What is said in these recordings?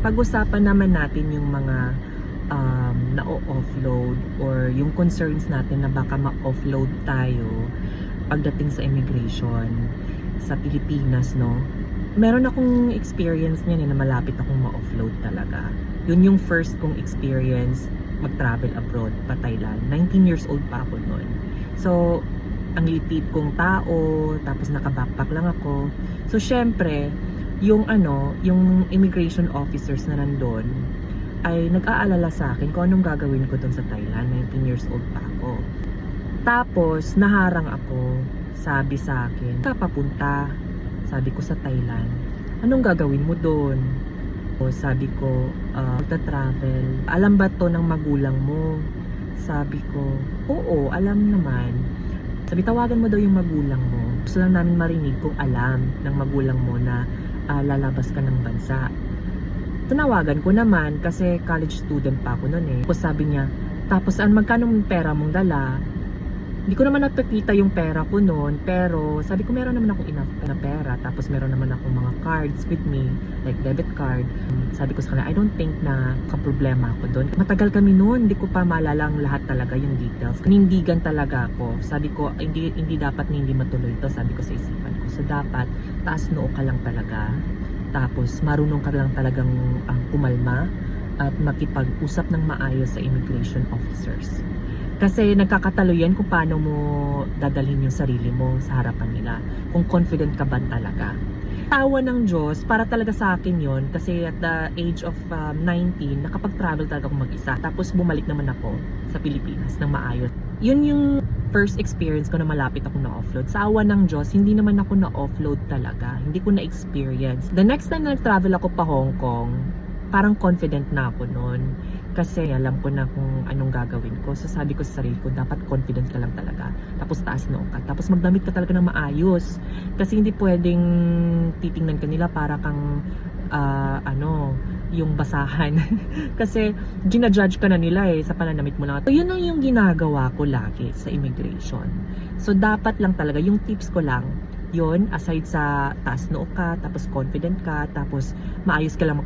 pag-usapan naman natin yung mga na-offload or yung concerns natin na baka ma-offload tayo pagdating sa immigration sa Pilipinas, no? Meron akong experience niyan na malapit akong ma-offload talaga. Yun yung first kong experience mag-travel abroad pa Thailand. 19 years old pa ako noon. So, ang litid kong tao, tapos naka-backpack lang ako. So, syempre, yung immigration officers na nandun ay nag-aalala sa akin kung anong gagawin ko dun sa Thailand. 19 years old pa ako. Tapos, naharang ako. Sabi sa akin, papunta. Sabi ko sa Thailand, anong gagawin mo doon? Sabi ko, magta-travel. Alam ba to ng magulang mo? Sabi ko, oo, alam naman. Sabi, tawagan mo daw yung magulang mo. Gusto lang namin marinig kung alam ng magulang mo na lalabas ka ng bansa. Tinawagan ko naman kasi college student pa ako noon eh. Tapos sabi niya, tapos magkano pera mong dala? Hindi ko naman napakita yung pera ko noon, pero sabi ko meron naman akong enough na pera, tapos meron naman akong mga cards with me, like debit card. Sabi ko sa kanila, I don't think na kaproblema ako doon. Matagal kami noon, hindi ko pa maalala ang lahat talaga yung details. Nindigan talaga ako. Sabi ko, hindi dapat na hindi matuloy ito, sabi ko sa isipan ko. So dapat, taas noo ka lang talaga, tapos marunong ka lang talagang kumalma at makipag-usap ng maayos sa immigration officers. Kasi nagkakatalo yan kung paano mo dadalhin yung sarili mo sa harapan nila. Kung confident ka ba talaga. Tawa ng Diyos, para talaga sa akin yon kasi at the age of 19, nakapag-travel talaga ako mag-isa. Tapos bumalik naman ako sa Pilipinas ng maayos. Yun yung first experience ko na malapit ako na-offload. Sa awa ng Diyos, hindi naman ako na-offload talaga. Hindi ko na-experience. The next time na nag-travel ako pa Hong Kong, parang confident na ako noon. Kasi alam ko na kung anong gagawin ko. So sabi ko sa sarili ko, dapat confident ka lang talaga. Tapos taas noo ka. Tapos magdamit ka talaga ng maayos. Kasi hindi pwedeng titingnan ka nila para kang yung basahan. Kasi ginajudge ka na nila sa pananamit mo lang. So yun ang yung ginagawa ko lagi sa immigration. So dapat lang talaga, yung tips ko lang, yon aside sa taas noo ka, tapos confident ka, tapos maayos ka lang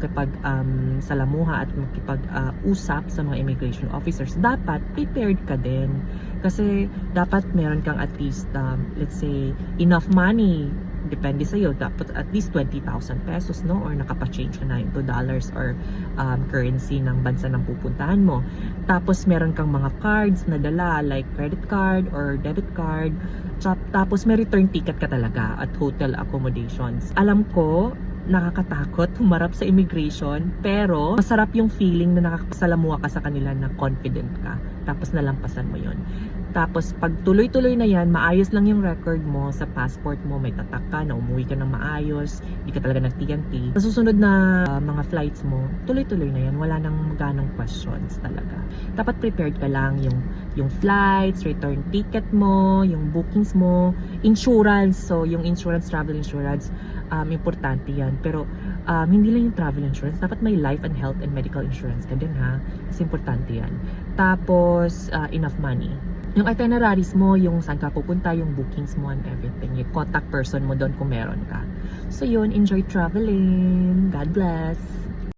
salamuha at makipag-usap sa mga immigration officers, dapat prepared ka din. Kasi dapat meron kang at least, let's say, enough money. Depende sa'yo, dapat at least 20,000 pesos, no? Or nakapa-change ka na into dollars or currency ng bansa ng pupuntahan mo. Tapos meron kang mga cards na dala, like credit card or debit card. Tapos may return ticket ka talaga at hotel accommodations. Alam ko, nakakatakot humarap sa immigration, pero masarap yung feeling na nakakasalamuha ka sa kanila na confident ka. Tapos nalampasan mo yon. Tapos pag tuloy-tuloy na yan, maayos lang yung record mo sa passport mo, may tatak ka, na umuwi ka ng maayos, hindi ka talaga nag-TNT. Sa susunod na mga flights mo, tuloy-tuloy na yan, wala nang ganong questions talaga. Dapat prepared ka lang yung flights, return ticket mo, yung bookings mo, insurance. So yung insurance, travel insurance, importante yan. Pero hindi lang yung travel insurance, dapat may life and health and medical insurance ka din ha. Kasi importante yan. Tapos enough money. Yung itineraries mo, yung saan ka pupunta, yung bookings mo and everything. Yung contact person mo doon kung meron ka. So yun, enjoy traveling. God bless!